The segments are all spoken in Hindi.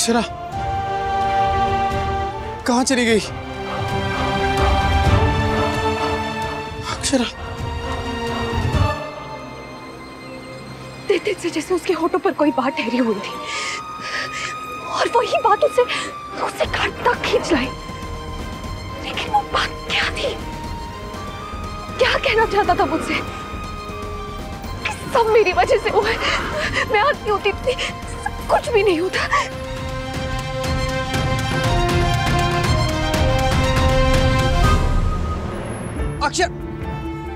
अक्षरा कहाँ चली गई? अक्षरा तेज से जैसे उसके होठों पर कोई बात ठहरी हुई थी और वही बात उसे घर तक खींच लाई। लेकिन वो बात क्या थी? क्या कहना चाहता था मुझसे? कि सब मेरी वजह से हुआ है, मैं आती होती थी, सब कुछ भी नहीं होता।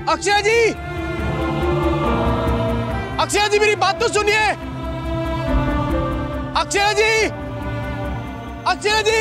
अक्षरा जी, अक्षरा जी मेरी बात तो सुनिए। अक्षरा जी, अक्षरा जी,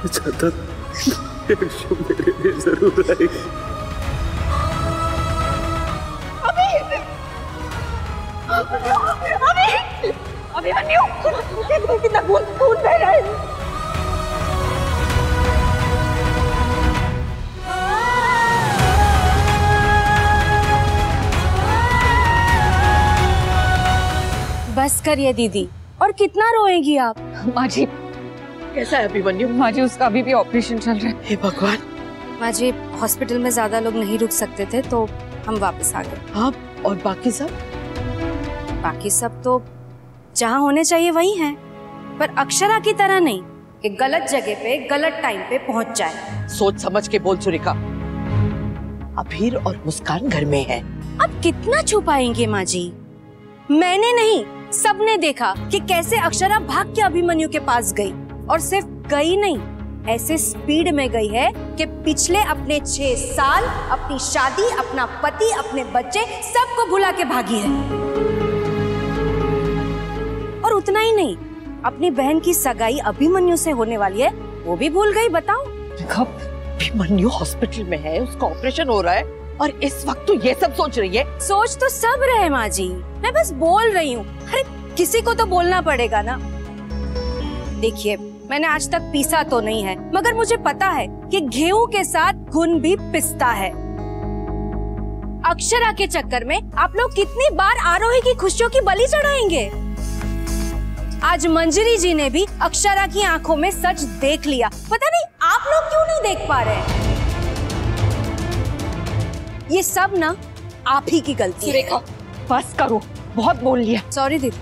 चाहता मेरे लिए जरूर आएगी। कितना खून बह रहा है। बस करिए दीदी, और कितना रोएंगी आप? माँ जी कैसा है अभिमन्यु? माँ जी उसका अभी भी ऑपरेशन चल रहा है। हे भगवान। माँ जी हॉस्पिटल में ज्यादा लोग नहीं रुक सकते थे तो हम वापस आ गए। हाँ, और बाकी सब? बाकी सब तो जहाँ होने चाहिए वही हैं, पर अक्षरा की तरह नहीं कि गलत जगह पे गलत टाइम पे पहुँच जाए। सोच समझ के बोल सुरेखा। अभीर और मुस्कान घर में है। अब कितना छुपाएंगे माँ जी? मैंने नहीं, सबने देखा कि कैसे अक्षरा भाग के अभिमन्यु के पास गई, और सिर्फ गई नहीं, ऐसे स्पीड में गई है कि पिछले अपने 6 साल, अपनी शादी, अपना पति, अपने बच्चे सबको भुला के भागी है। और उतना ही नहीं, अपनी बहन की सगाई अभिमन्यु से होने वाली है वो भी भूल गई। बताओ। अभिमन्यु हॉस्पिटल में है, उसका ऑपरेशन हो रहा है और इस वक्त तो ये सब सोच रही है। सोच तो सब रहे माँ जी, मैं बस बोल रही हूँ। अरे किसी को तो बोलना पड़ेगा ना। देखिए मैंने आज तक पीसा तो नहीं है, मगर मुझे पता है कि गेहूं के साथ घुन भी पिसता है। अक्षरा के चक्कर में आप लोग कितनी बार आरोही की खुशियों की बलि चढ़ाएंगे? आज मंजरी जी ने भी अक्षरा की आंखों में सच देख लिया। पता नहीं आप लोग क्यों नहीं देख पा रहे? ये सब ना आप ही की गलती है। बस करो, बहुत बोल लिया। सॉरी दीदी,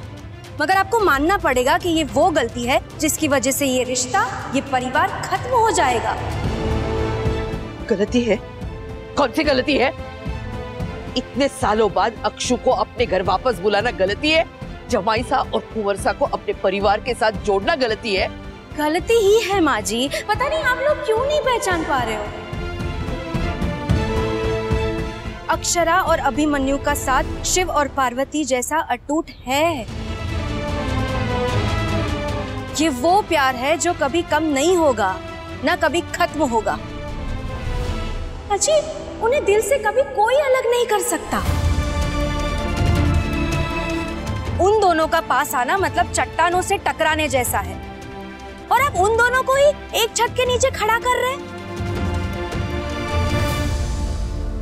मगर आपको मानना पड़ेगा कि ये वो गलती है जिसकी वजह से ये रिश्ता, ये परिवार खत्म हो जाएगा। गलती है? कौन सी गलती है? इतने सालों बाद अक्षु को अपने घर वापस बुलाना गलती है? जमाई सा और कुंवर सा को अपने परिवार के साथ जोड़ना गलती है? गलती ही है माँ जी। पता नहीं आप लोग क्यों नहीं पहचान पा रहे हो। अक्षरा और अभिमन्यु का साथ शिव और पार्वती जैसा अटूट है। ये वो प्यार है जो कभी कम नहीं होगा, ना कभी खत्म होगा। अजी, उन्हें दिल से कभी कोई अलग नहीं कर सकता। उन दोनों का पास आना मतलब चट्टानों से टकराने जैसा है, और आप उन दोनों को ही एक छत के नीचे खड़ा कर रहे हैं।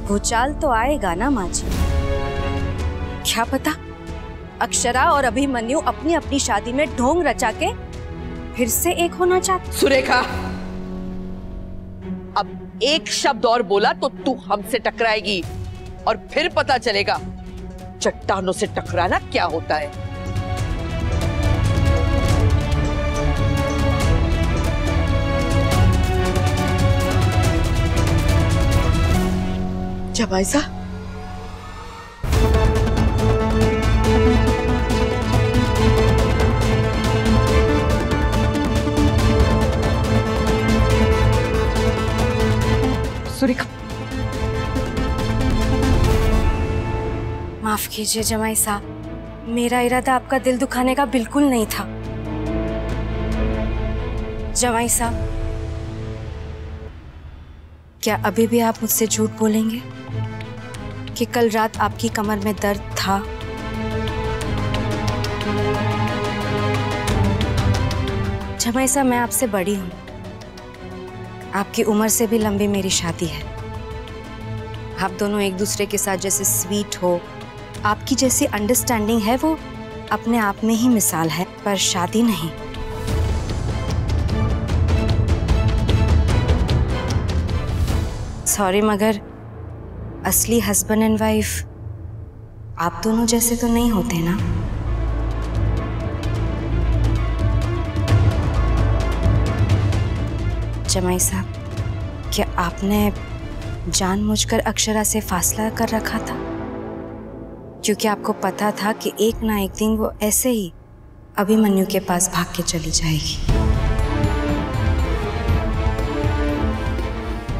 भूचाल तो आएगा ना माँ जी। क्या पता अक्षरा और अभिमन्यु अपनी अपनी शादी में ढोंग रचा के फिर से एक होना चाहते। सुरेखा, अब एक शब्द और बोला तो तू हमसे टकराएगी और फिर पता चलेगा चट्टानों से टकराना क्या होता है। जमाई सा, सुरेखा। माफ कीजिए जमाई साहब, मेरा इरादा आपका दिल दुखाने का बिल्कुल नहीं था। जमाई साहब, क्या अभी भी आप मुझसे झूठ बोलेंगे कि कल रात आपकी कमर में दर्द था? जमाई साहब, मैं आपसे बड़ी हूं, आपकी उम्र से भी लंबी मेरी शादी है। आप दोनों एक दूसरे के साथ जैसे स्वीट हो, आपकी जैसी अंडरस्टैंडिंग है, वो अपने आप में ही मिसाल है, पर शादी नहीं। सॉरी, मगर असली हस्बैंड एंड वाइफ आप दोनों जैसे तो नहीं होते ना। जमाई साहब, क्या आपने जानबूझकर अक्षरा से फासला कर रखा था? क्योंकि आपको पता था कि एक ना एक दिन वो ऐसे ही अभिमन्यु के पास भाग के चली जाएगी।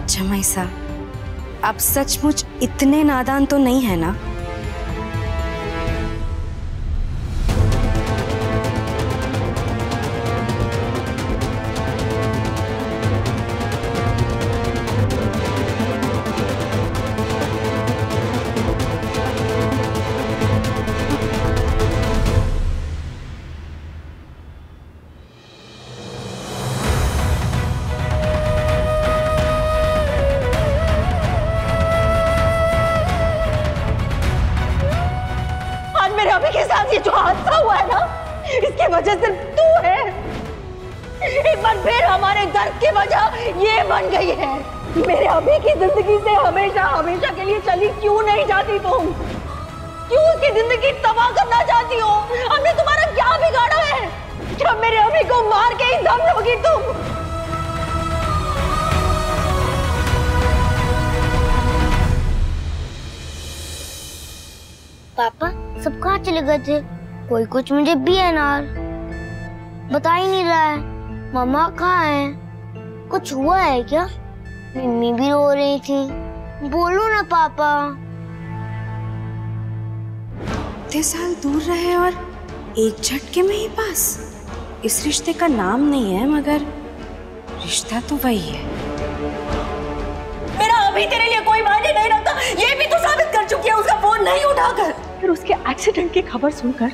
जमाई साहब, आप सचमुच इतने नादान तो नहीं है ना? अभी के साथ ये जो हादसा हुआ है ना, इसकी वजह सिर्फ तू है। एक बार फिर हमारे दर्द की वजह ये बन गई है। मेरे अभी की जिंदगी से हमेशा हमेशा के लिए चली क्यों नहीं जाती तुम? क्यों उसकी जिंदगी तबाह करना चाहती हो? हमने तुम्हारा क्या बिगाड़ा है? क्या मेरे अभी को मार के ही दम लोगी तुम? पापा सब कहाँ चले गए थे? कोई कुछ मुझे बीएनआर बता ही नहीं रहा है। मम्मा कहाँ है? कुछ हुआ है क्या? मम्मी भी रो रही थी। बोलो ना पापा। इतने साल दूर रहे और एक झटके में ही पास। इस रिश्ते का नाम नहीं है, मगर रिश्ता तो वही है। मेरा अभी तेरे लिए कोई मायने नहीं रखता, ये भी तो साबित कर चुकी है उसका फोन नहीं उठाकर। फिर उसके एक्सीडेंट की खबर सुनकर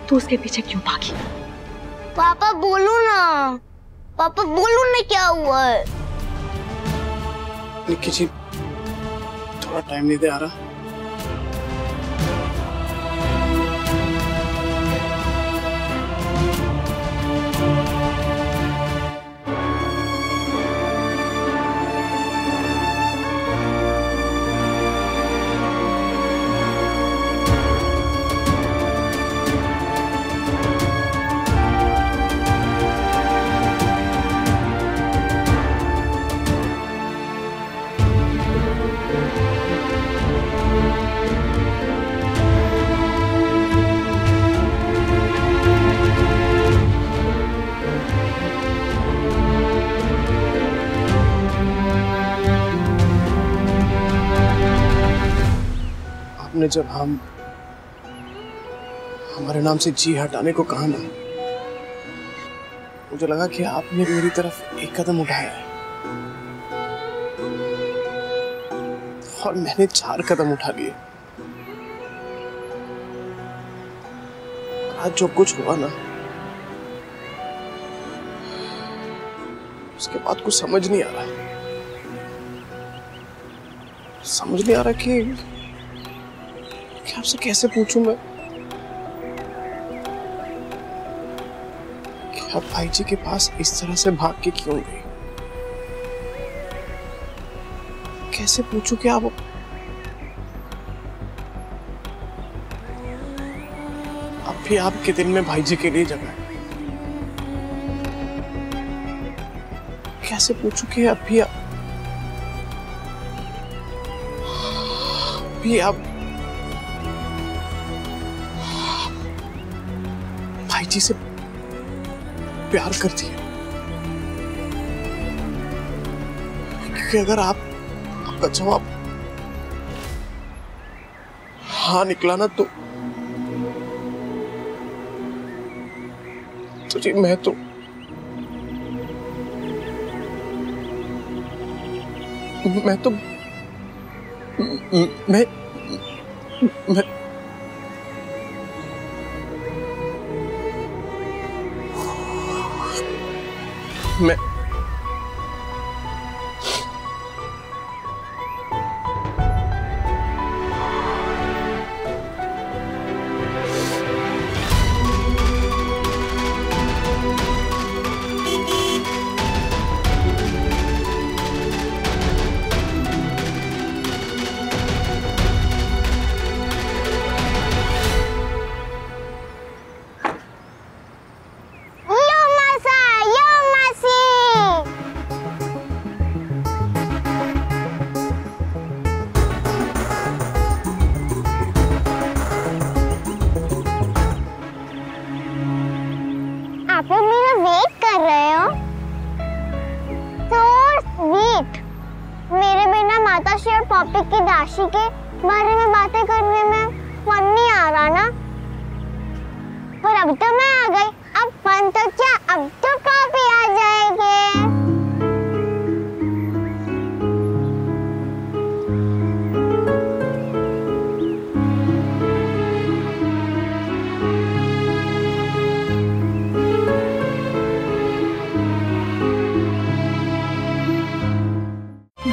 तू उसके पीछे क्यों भागी? पापा बोलो ना, पापा बोलो ना क्या हुआ है? निक्की जी, थोड़ा टाइम नहीं दे आ रहा? आपने जब हमारे नाम से जी हटाने को कहा ना, मुझे लगा कि आपने मेरी तरफ एक कदम उठाया है और मैंने 4 कदम उठा लिए। आज जो कुछ हुआ ना, उसके बाद कुछ समझ नहीं आ रहा। समझ नहीं आ रहा कि आपसे कैसे पूछूं मैं कि आप भाई जी के पास इस तरह से भाग के क्यों गई? कैसे पूछूं कि आप भी आपके दिल में भाई जी के लिए जगह है? कैसे पूछूं कि अभी आप भाई जी से प्यार करती है? क्योंकि अगर आपका जवाब हाँ निकला ना तो जी मैं आप लोग मेरा वेट कर रहे हो? So sweet। मेरे बिना माता श्री और पॉपी की दासी के बारे में बातें करने में फन नहीं आ रहा ना? पर अब तो मैं आ गई, अब फन तो क्या, अब तो पॉपी आ जाएंगे।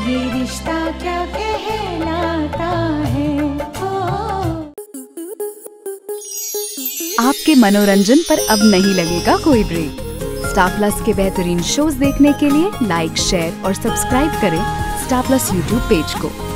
ये रिश्ता क्या कहलाता है। आपके मनोरंजन पर अब नहीं लगेगा कोई ब्रेक। स्टार प्लस के बेहतरीन शोज देखने के लिए लाइक, शेयर और सब्सक्राइब करें स्टार प्लस यूट्यूब पेज को।